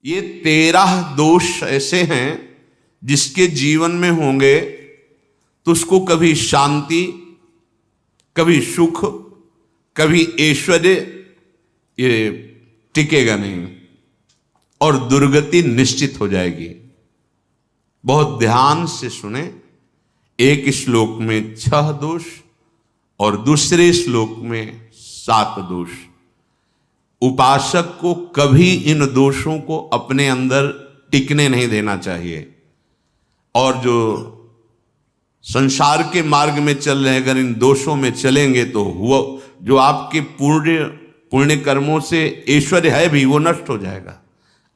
ये 13 दोष ऐसे हैं जिसके जीवन में होंगे तो उसको कभी शांति, कभी सुख, कभी ऐश्वर्य ये टिकेगा नहीं और दुर्गति निश्चित हो जाएगी। बहुत ध्यान से सुने। एक श्लोक में 6 दोष और दूसरे श्लोक में 7 दोष। उपासक को कभी इन दोषों को अपने अंदर टिकने नहीं देना चाहिए। और जो संसार के मार्ग में चल रहे, अगर इन दोषों में चलेंगे तो हुआ जो आपके पुण्य कर्मों से ऐश्वर्य है भी वो नष्ट हो जाएगा।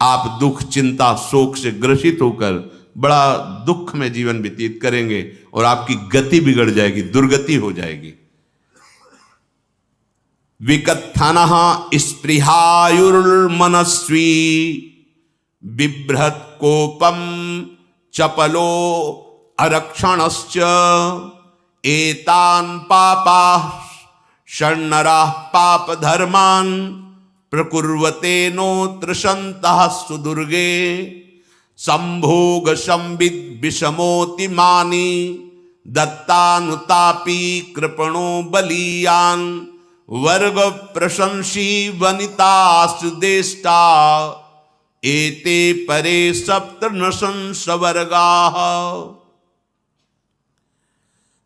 आप दुख, चिंता, शोक से ग्रसित होकर बड़ा दुख में जीवन व्यतीत करेंगे और आपकी गति बिगड़ जाएगी, दुर्गति हो जाएगी। विकत्थनः स्पृहायुर्मनस्वी बिभ्रत कोपम चपलो अरक्षणश्च एतान् पापाः षण्णराः पाप धर्मान् प्रकुर्वते नोत्र सन्तः सुदुर्गे संभोग संविद विषमोति मानी दत्तानुतापी कृपणो बलीयान वर्ग प्रशंसी वनितास्तु देष्टा एते परे सप्तनशंस वर्गाः।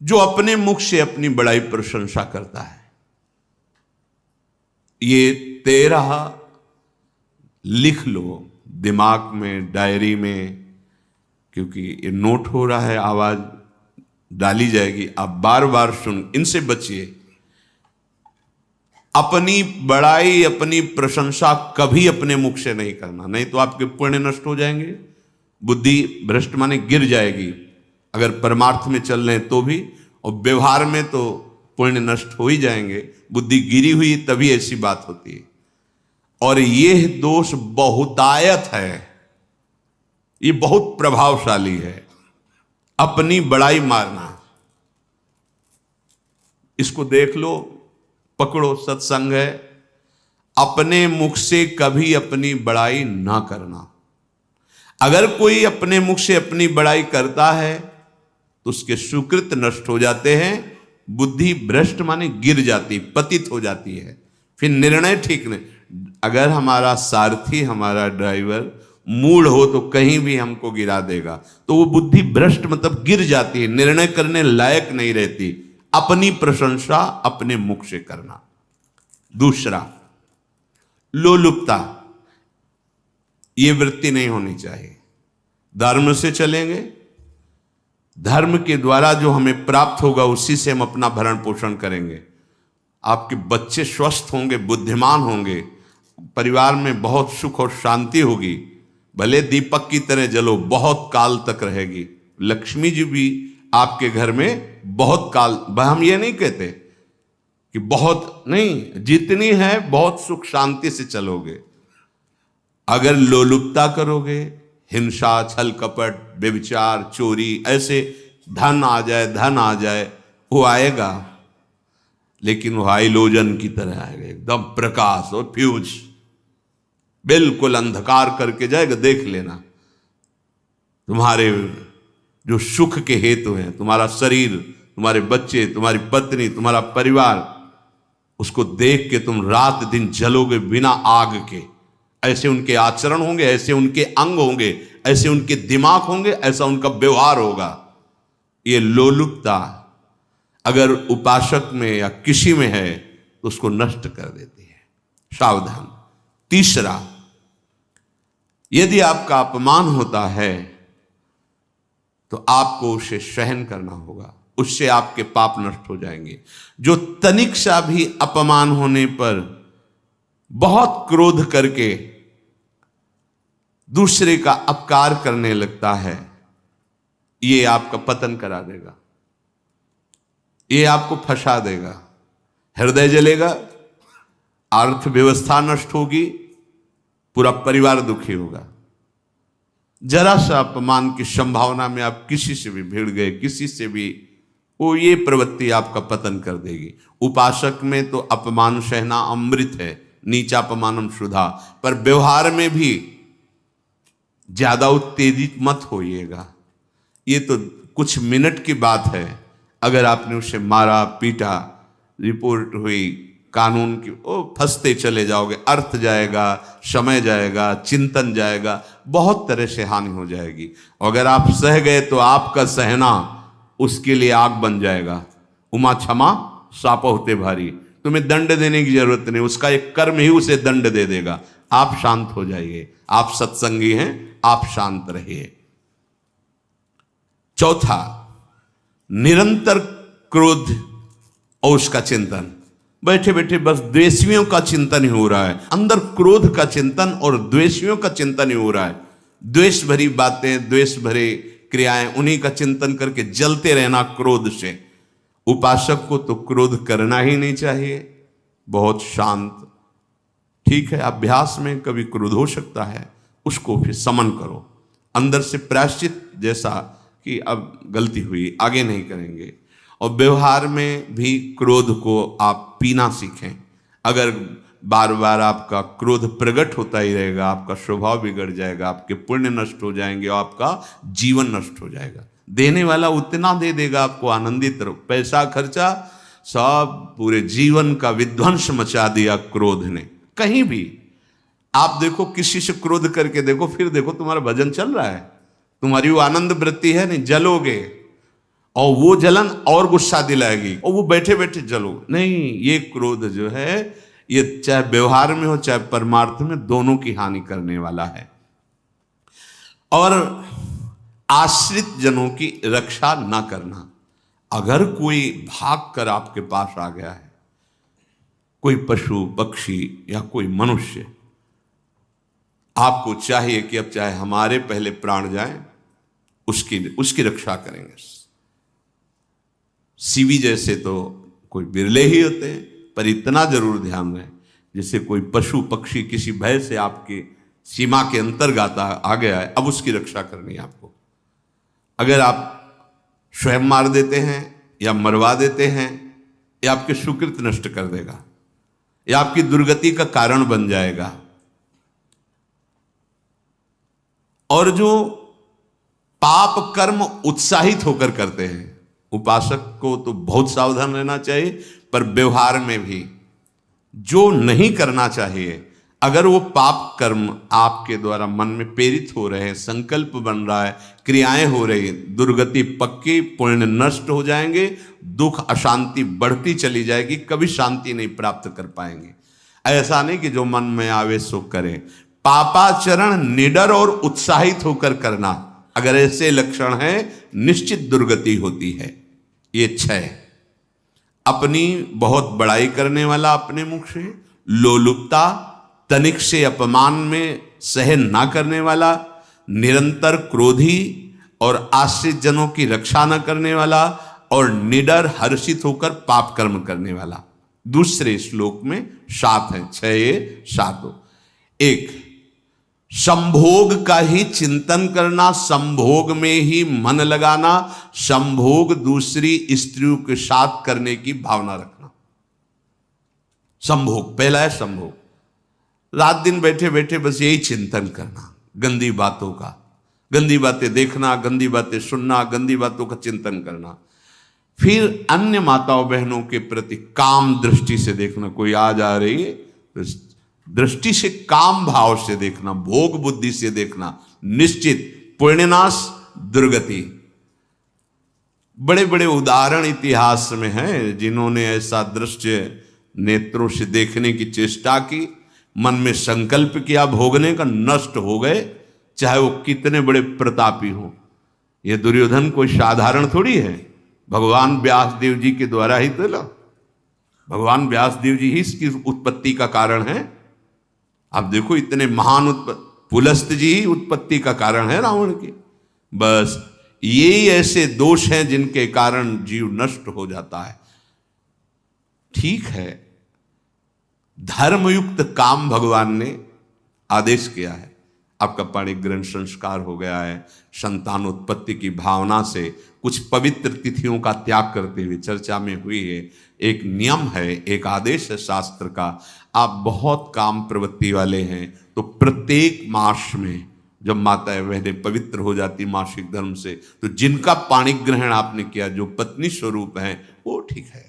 जो अपने मुख से अपनी बड़ाई प्रशंसा करता है, ये 13 लिख लो दिमाग में, डायरी में, क्योंकि ये नोट हो रहा है, आवाज डाली जाएगी, आप बार बार सुन, इनसे बचिए। अपनी बड़ाई, अपनी प्रशंसा कभी अपने मुख से नहीं करना, नहीं तो आपके पुण्य नष्ट हो जाएंगे, बुद्धि भ्रष्ट माने गिर जाएगी। अगर परमार्थ में चल रहे हैं तो भी, और व्यवहार में तो पुण्य नष्ट हो ही जाएंगे। बुद्धि गिरी हुई तभी ऐसी बात होती है। और यह दोष बहुतायत है, ये बहुत प्रभावशाली है। अपनी बड़ाई मारना, इसको देख लो, पकड़ो, सत्संग है। अपने मुख से कभी अपनी बड़ाई ना करना। अगर कोई अपने मुख से अपनी बड़ाई करता है तो उसके सुकृत नष्ट हो जाते हैं, बुद्धि भ्रष्ट माने गिर जाती, पतित हो जाती है, फिर निर्णय ठीक नहीं। अगर हमारा सारथी, हमारा ड्राइवर मूढ़ हो तो कहीं भी हमको गिरा देगा, तो वो बुद्धि भ्रष्ट मतलब गिर जाती है, निर्णय करने लायक नहीं रहती। अपनी प्रशंसा अपने मुख से करना। दूसरा, लोलुपता, ये वृत्ति नहीं होनी चाहिए। धर्म से चलेंगे, धर्म के द्वारा जो हमें प्राप्त होगा उसी से हम अपना भरण पोषण करेंगे। आपके बच्चे स्वस्थ होंगे, बुद्धिमान होंगे, परिवार में बहुत सुख और शांति होगी। भले दीपक की तरह जलो, बहुत काल तक रहेगी। लक्ष्मी जी भी आपके घर में बहुत काल, हम ये नहीं कहते कि बहुत नहीं, जितनी है बहुत सुख शांति से चलोगे। अगर लोलुपता करोगे, हिंसा, छल कपट, व्यभिचार, चोरी, ऐसे धन आ जाए, वो आएगा, लेकिन वो हाइलोजन की तरह आएगा, एकदम प्रकाश और फ्यूज, बिल्कुल अंधकार करके जाएगा। देख लेना, तुम्हारे जो सुख के हेतु हैं, तुम्हारा शरीर, तुम्हारे बच्चे, तुम्हारी पत्नी, तुम्हारा परिवार, उसको देख के तुम रात दिन जलोगे बिना आग के। ऐसे उनके आचरण होंगे, ऐसे उनके अंग होंगे, ऐसे उनके दिमाग होंगे, ऐसा उनका व्यवहार होगा। ये लोलुपता अगर उपासक में या किसी में है तो उसको नष्ट कर देती है। सावधान। तीसरा, यदि आपका अपमान होता है तो आपको उसे सहन करना होगा, उससे आपके पाप नष्ट हो जाएंगे। जो तनिक सा भी अपमान होने पर बहुत क्रोध करके दूसरे का अपकार करने लगता है, ये आपका पतन करा देगा, ये आपको फंसा देगा, हृदय जलेगा, अर्थव्यवस्था नष्ट होगी, पूरा परिवार दुखी होगा। जरा सा अपमान की संभावना में आप किसी से भी भिड़ गए, किसी से भी, वो ये प्रवृत्ति आपका पतन कर देगी। उपासक में तो अपमान सहना अमृत है, नीचापमानम सुधा, पर व्यवहार में भी ज्यादा उत्तेजित मत होइएगा। ये तो कुछ मिनट की बात है, अगर आपने उसे मारा पीटा, रिपोर्ट हुई कानून की, ओ फंसते चले जाओगे, अर्थ जाएगा, समय जाएगा, चिंतन जाएगा, बहुत तरह से हानि हो जाएगी। अगर आप सह गए तो आपका सहना उसके लिए आग बन जाएगा। उमा क्षमा साप होते भारी, तुम्हें दंड देने की जरूरत नहीं, उसका एक कर्म ही उसे दंड दे देगा। आप शांत हो जाइए, आप सत्संगी हैं, आप शांत रहिए। चौथा, निरंतर क्रोध और उसका चिंतन। बैठे बैठे बस द्वेषियों का चिंतन ही हो रहा है, अंदर क्रोध का चिंतन और द्वेषियों का चिंतन ही हो रहा है। द्वेष भरी बातें, द्वेष भरे क्रियाएं, उन्हीं का चिंतन करके जलते रहना क्रोध से। उपासक को तो क्रोध करना ही नहीं चाहिए, बहुत शांत। ठीक है, अभ्यास में कभी क्रोध हो सकता है, उसको फिर समन करो, अंदर से प्रायश्चित जैसा कि अब गलती हुई, आगे नहीं करेंगे। और व्यवहार में भी क्रोध को आप पीना सीखें। अगर बार बार आपका क्रोध प्रकट होता ही रहेगा, आपका स्वभाव बिगड़ जाएगा, आपके पुण्य नष्ट हो जाएंगे और आपका जीवन नष्ट हो जाएगा। देने वाला उतना दे देगा, आपको आनंदित रहो, पैसा खर्चा सब पूरे जीवन का विध्वंस मचा दिया क्रोध ने। कहीं भी आप देखो, किसी से क्रोध करके देखो, फिर देखो तुम्हारा भजन चल रहा है, तुम्हारी वो आनंद वृत्ति है नहीं, जलोगे और वो जलन और गुस्सा दिलाएगी और वो बैठे बैठे जलो नहीं। ये क्रोध जो है, ये चाहे व्यवहार में हो चाहे परमार्थ में, दोनों की हानि करने वाला है। और आश्रित जनों की रक्षा ना करना। अगर कोई भाग कर आपके पास आ गया है, कोई पशु पक्षी या कोई मनुष्य, आपको चाहिए कि अब चाहे हमारे पहले प्राण जाएं, उसकी रक्षा करेंगे। सीवी जैसे तो कोई बिरले ही होते हैं, पर इतना जरूर ध्यान रहे, जैसे कोई पशु पक्षी किसी भय से आपके सीमा के अंतर्गत आ गया है, अब उसकी रक्षा करनी है आपको। अगर आप स्वयं मार देते हैं या मरवा देते हैं, या आपके सुकृत नष्ट कर देगा, या आपकी दुर्गति का कारण बन जाएगा। और जो पाप कर्म उत्साहित होकर करते हैं, उपासक को तो बहुत सावधान रहना चाहिए, पर व्यवहार में भी जो नहीं करना चाहिए, अगर वो पाप कर्म आपके द्वारा मन में प्रेरित हो रहे हैं, संकल्प बन रहा है, क्रियाएं हो रही, दुर्गति पक्की, पुण्य नष्ट हो जाएंगे, दुख अशांति बढ़ती चली जाएगी, कभी शांति नहीं प्राप्त कर पाएंगे। ऐसा नहीं कि जो मन में आवे सो करे। पापाचरण निडर और उत्साहित होकर करना, अगर ऐसे लक्षण है, निश्चित दुर्गति होती है। ये 6, अपनी बहुत बड़ाई करने वाला अपने मुख से, लोलुपता, तनिक से अपमान में सहन ना करने वाला, निरंतर क्रोधी और आश्रित जनों की रक्षा न करने वाला, और निडर हर्षित होकर पाप कर्म करने वाला। दूसरे श्लोक में 7 है, 6 ये 7। 1, संभोग का ही चिंतन करना, संभोग में ही मन लगाना, संभोग दूसरी स्त्रियों के साथ करने की भावना रखना। संभोग पहला है, संभोग। रात दिन बैठे बैठे बस यही चिंतन करना, गंदी बातों का, गंदी बातें देखना, गंदी बातें सुनना, गंदी बातों का चिंतन करना। फिर अन्य माताओं बहनों के प्रति काम दृष्टि से देखना, कोई आ जा रही है तो दृष्टि से, काम भाव से देखना, भोग बुद्धि से देखना, निश्चित पुण्यनाश दुर्गति। बड़े बड़े उदाहरण इतिहास में हैं जिन्होंने ऐसा दृश्य नेत्रों से देखने की चेष्टा की, मन में संकल्प किया भोगने का, नष्ट हो गए, चाहे वो कितने बड़े प्रतापी हो। ये दुर्योधन कोई साधारण थोड़ी है, भगवान व्यासदेव जी के द्वारा ही तो लो, भगवान व्यासदेव जी ही इसकी उत्पत्ति का कारण है। आप देखो, इतने महान पुलस्त जी ही उत्पत्ति का कारण है रावण की। बस यही ऐसे दोष हैं जिनके कारण जीव नष्ट हो जाता है। ठीक है, धर्मयुक्त काम भगवान ने आदेश किया है, आपका पाणिक ग्रहण संस्कार हो गया है, संतान उत्पत्ति की भावना से कुछ पवित्र तिथियों का त्याग करते हुए चर्चा में हुई है। एक नियम है, एक आदेश है शास्त्र का। आप बहुत काम प्रवृत्ति वाले हैं तो प्रत्येक मास में जब माताएं बहनें पवित्र हो जाती मासिक धर्म से, तो जिनका पाणी ग्रहण आपने किया, जो पत्नी स्वरूप है, वो ठीक है।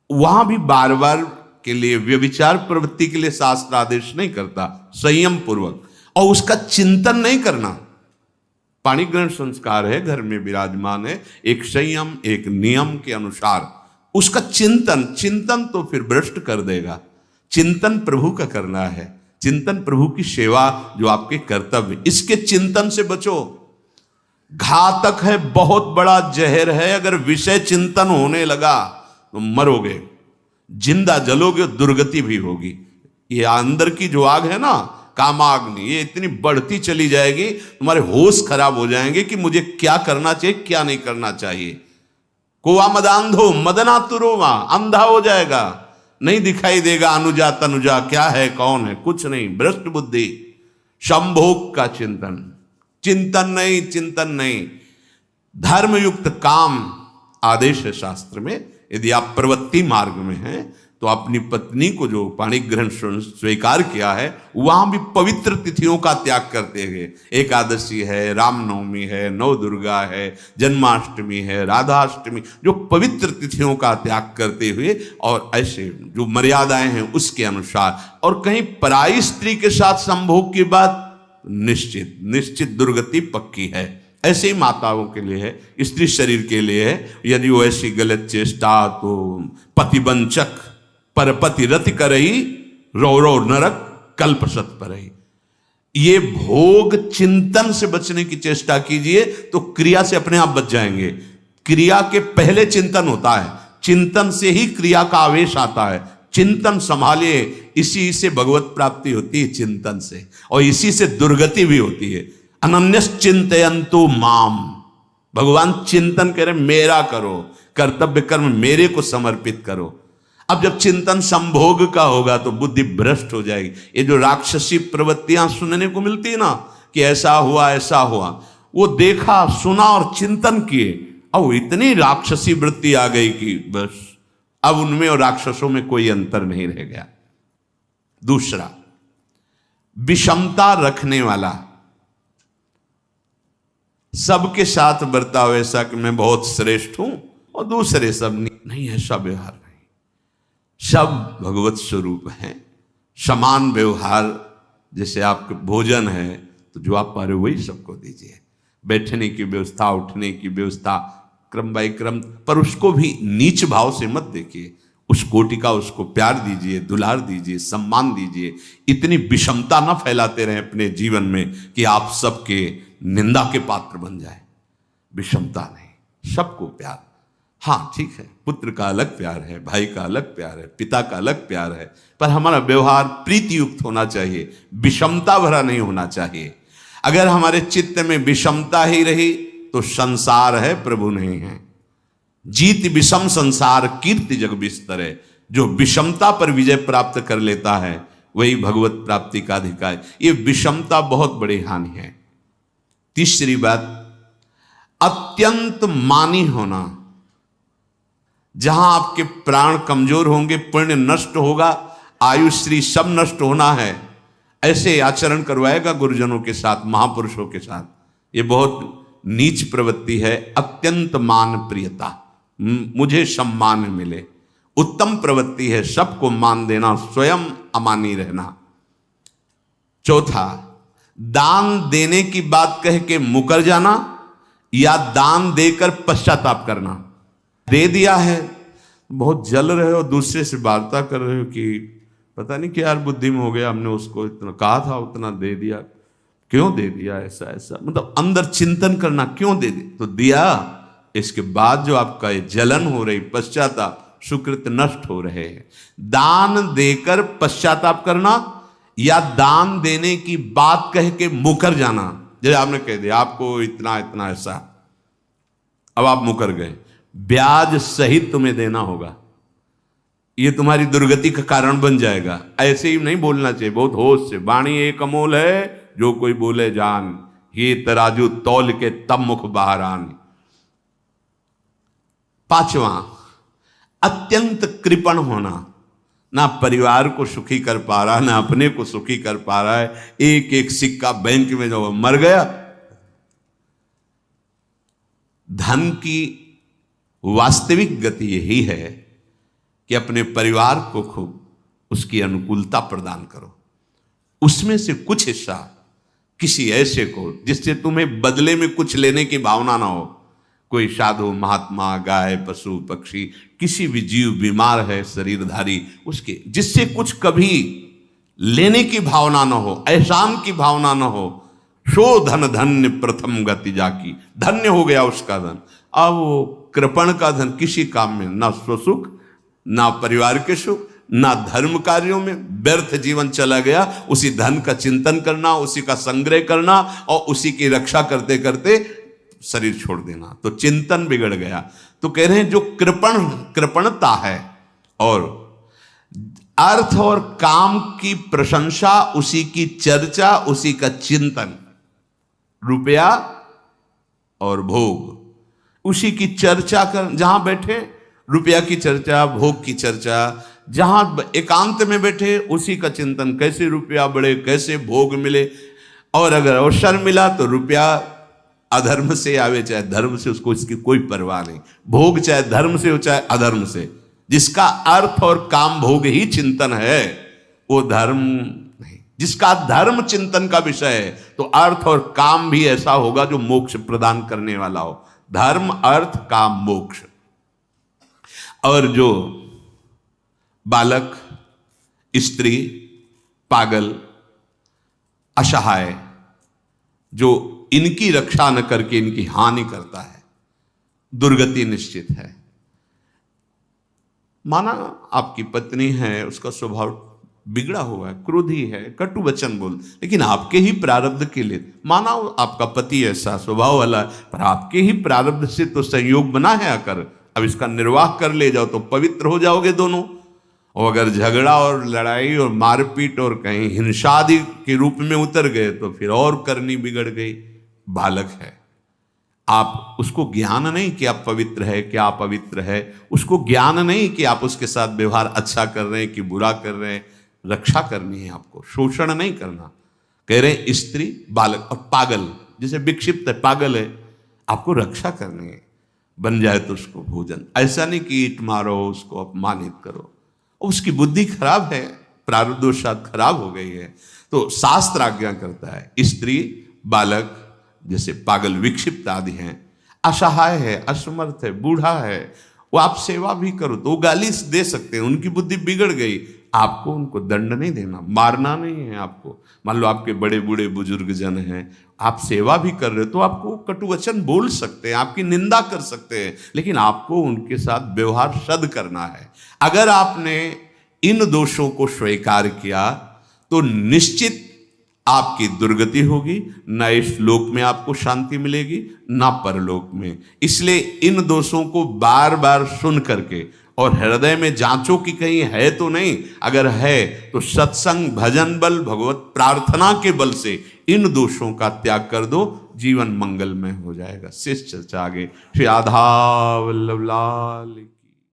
वहां भी बार बार के लिए व्यभिचार प्रवृत्ति के लिए शास्त्र आदेश नहीं करता, संयम पूर्वक, और उसका चिंतन नहीं करना। पाणी ग्रहण संस्कार है, घर में विराजमान है, एक संयम एक नियम के अनुसार उसका चिंतन तो फिर भ्रष्ट कर देगा। चिंतन प्रभु का करना है, चिंतन प्रभु की सेवा जो आपके कर्तव्य, इसके चिंतन से बचो। घातक है, बहुत बड़ा जहर है। अगर विषय चिंतन होने लगा तो मरोगे, जिंदा जलोगे, दुर्गति भी होगी। ये अंदर की जो आग है ना, कामाग्नि, ये इतनी बढ़ती चली जाएगी, तुम्हारे होश खराब हो जाएंगे कि मुझे क्या करना चाहिए क्या नहीं करना चाहिए। कोवा मदांधो मदनातुरोवा, अंधा हो जाएगा, नहीं दिखाई देगा अनुजा तनुजा क्या है कौन है, कुछ नहीं, भ्रष्ट बुद्धि। संभोग का चिंतन नहीं। धर्मयुक्त काम आदेश है शास्त्र में। यदि आप प्रवृत्ति मार्ग में हैं तो अपनी पत्नी को जो पाणी ग्रहण स्वीकार किया है, वहां भी पवित्र तिथियों का त्याग करते हुए, एकादशी है, रामनवमी है, नव दुर्गा है, जन्माष्टमी है, राधाष्टमी, जो पवित्र तिथियों का त्याग करते हुए, और ऐसे जो मर्यादाएं हैं उसके अनुसार, और कहीं पराई स्त्री के साथ संभोग की बात निश्चित दुर्गति पक्की है। ऐसे ही माताओं के लिए है, स्त्री शरीर के लिए है। यदि वो ऐसी गलत चेष्टा, तो पतिवंचक परपति रति करही, रौ नरक कल्पसत परही। ये भोग चिंतन से बचने की चेष्टा कीजिए तो क्रिया से अपने आप बच जाएंगे। क्रिया के पहले चिंतन होता है, चिंतन से ही क्रिया का आवेश आता है। चिंतन संभालिए, इसी से भगवत प्राप्ति होती है, चिंतन से, और इसी से दुर्गति भी होती है। अनन्यश्चिन्तयन्तु माम, भगवान चिंतन करें, मेरा करो, कर्तव्य कर्म मेरे को समर्पित करो। अब जब चिंतन संभोग का होगा तो बुद्धि भ्रष्ट हो जाएगी। ये जो राक्षसी प्रवृत्तियां सुनने को मिलती है ना, कि ऐसा हुआ, वो देखा सुना और चिंतन किए, अब इतनी राक्षसी वृत्ति आ गई कि बस अब उनमें और राक्षसों में कोई अंतर नहीं रह गया। दूसरा, विषमता रखने वाला, सबके साथ बर्ताव ऐसा कि मैं बहुत श्रेष्ठ हूं और दूसरे सब नहीं, ऐसा व्यवहार नहीं। सब भगवत स्वरूप हैं, समान व्यवहार। जैसे आपके भोजन है तो जो आप पा रहे हो वही सबको दीजिए, बैठने की व्यवस्था, उठने की व्यवस्था, क्रम बाई क्रम, पर उसको भी नीच भाव से मत देखिए। उस कोटि का उसको प्यार दीजिए, दुलार दीजिए, सम्मान दीजिए। इतनी विषमता न फैलाते रहें अपने जीवन में कि आप सबके निंदा के पात्र बन जाए। विषमता नहीं, सबको प्यार। हाँ ठीक है, पुत्र का अलग प्यार है, भाई का अलग प्यार है, पिता का अलग प्यार है, पर हमारा व्यवहार प्रीति युक्त होना चाहिए, विषमता भरा नहीं होना चाहिए। अगर हमारे चित्त में विषमता ही रही तो संसार है, प्रभु नहीं है। जीत विषम संसार कीर्ति जग बिस्तरे। जो विषमता पर विजय प्राप्त कर लेता है वही भगवत प्राप्ति का अधिकारी। ये विषमता बहुत बड़ी हानि है। तीसरी बात, अत्यंत मानी होना। जहां आपके प्राण कमजोर होंगे, पुण्य नष्ट होगा, आयुश्री सब नष्ट होना है, ऐसे आचरण करवाएगा गुरुजनों के साथ, महापुरुषों के साथ। ये बहुत नीच प्रवृत्ति है। अत्यंत मान प्रियता, मुझे सम्मान मिले, उत्तम प्रवृत्ति है। सबको मान देना, स्वयं अमानी रहना। चौथा, दान देने की बात कह के मुकर जाना या दान देकर पश्चाताप करना। दे दिया है, बहुत जल रहे हो, दूसरे से वार्ता कर रहे हो कि पता नहीं क्या यार बुद्धि में हो गया, हमने उसको इतना कहा था, उतना दे दिया, क्यों दे दिया, ऐसा, मतलब अंदर चिंतन करना, क्यों दे दिया, तो दिया। इसके बाद जो आपका ये जलन हो रही, पश्चाताप, सुकृत नष्ट हो रहे हैं। दान देकर पश्चाताप करना या दान देने की बात कह के मुकर जाना। जैसे आपने कह दिया आपको इतना इतना ऐसा, अब आप मुकर गए, ब्याज सहित तुम्हें देना होगा, ये तुम्हारी दुर्गति का कारण बन जाएगा। ऐसे ही नहीं बोलना चाहिए, बहुत होश से। वाणी एक अमोल है, जो कोई बोले जान, ये तराजू तौल के तब मुख बाहर आन। पांचवा, अत्यंत कृपण होना। ना परिवार को सुखी कर पा रहा, ना अपने को सुखी कर पा रहा है। एक एक सिक्का बैंक में जो मर गया। धन की वास्तविक गति यही है कि अपने परिवार को खूब उसकी अनुकूलता प्रदान करो, उसमें से कुछ हिस्सा किसी ऐसे को जिससे तुम्हें बदले में कुछ लेने की भावना ना हो। कोई साधु महात्मा, गाय, पशु, पक्षी, किसी भी जीव बीमार है शरीरधारी, उसके जिससे कुछ कभी लेने की भावना ना हो, एहसान की भावना ना हो। सो धन धन्य प्रथम गति जाकी, धन्य हो गया उसका धन। अब वो कृपण का धन किसी काम में ना स्वसुख, ना परिवार के सुख, ना धर्म कार्यों में, व्यर्थ जीवन चला गया। उसी धन का चिंतन करना, उसी का संग्रह करना और उसी की रक्षा करते करते शरीर छोड़ देना, तो चिंतन बिगड़ गया। तो कह रहे हैं जो कृपणता है और अर्थ और काम की प्रशंसा, उसी की चर्चा, उसी का चिंतन, रुपया और भोग, उसी की चर्चा कर, जहां बैठे रुपया की चर्चा, भोग की चर्चा, जहां एकांत में बैठे उसी का चिंतन, कैसे रुपया बढ़े, कैसे भोग मिले। और अगर अवसर मिला तो रुपया अधर्म से आवे चाहे धर्म से, उसको इसकी कोई परवाह नहीं। भोग चाहे धर्म से हो चाहे अधर्म से, जिसका अर्थ और काम भोग ही चिंतन है वो धर्म नहीं। जिसका धर्म चिंतन का विषय है तो अर्थ और काम भी ऐसा होगा जो मोक्ष प्रदान करने वाला हो। धर्म, अर्थ, काम, मोक्ष। और जो बालक, स्त्री, पागल, असहाय, जो इनकी रक्षा न करके इनकी हानि करता है, दुर्गति निश्चित है। माना आपकी पत्नी है, उसका स्वभाव बिगड़ा हुआ है, क्रोधी है, कटु वचन बोल, लेकिन आपके ही प्रारब्ध के लिए, माना आपका पति ऐसा स्वभाव वाला, पर आपके ही प्रारब्ध से तो संयोग बना है आकर, अब इसका निर्वाह कर ले जाओ तो पवित्र हो जाओगे दोनों। और अगर झगड़ा और लड़ाई और मारपीट और कहीं हिंसा आदि के रूप में उतर गए तो फिर और करनी बिगड़ गई। बालक है, आप उसको ज्ञान नहीं कि आप पवित्र है, क्या आप पवित्र है, उसको ज्ञान नहीं कि आप उसके साथ व्यवहार अच्छा कर रहे हैं कि बुरा कर रहे हैं। रक्षा करनी है आपको, शोषण नहीं करना। कह रहे हैं स्त्री, बालक और पागल, जैसे विक्षिप्त है, पागल है, आपको रक्षा करनी है। बन जाए तो उसको भोजन, ऐसा नहीं कि ईंट मारो, उसको अपमानित करो। उसकी बुद्धि खराब है, प्रारब्धवशात खराब हो गई है, तो शास्त्र आज्ञा करता है स्त्री, बालक, जैसे पागल, विक्षिप्त आदि हैं, असहाय है, असमर्थ है, बूढ़ा है, वो आप सेवा भी करो तो वो गाली दे सकते हैं, उनकी बुद्धि बिगड़ गई। आपको उनको दंड नहीं देना, मारना नहीं है आपको। मान लो आपके बड़े बूढ़े बुजुर्ग जन हैं, आप सेवा भी कर रहे हो तो आपको कटु वचन बोल सकते हैं, आपकी निंदा कर सकते हैं, लेकिन आपको उनके साथ व्यवहार सद करना है। अगर आपने इन दोषों को स्वीकार किया तो निश्चित आपकी दुर्गति होगी, न इस लोक में आपको शांति मिलेगी न परलोक में। इसलिए इन दोषों को बार बार सुन करके और हृदय में जांचो कि कहीं है तो नहीं। अगर है तो सत्संग, भजन बल, भगवत प्रार्थना के बल से इन दोषों का त्याग कर दो, जीवन मंगलमय हो जाएगा। शेष चर्चा आगे। श्री राधा वल्लभ लाल।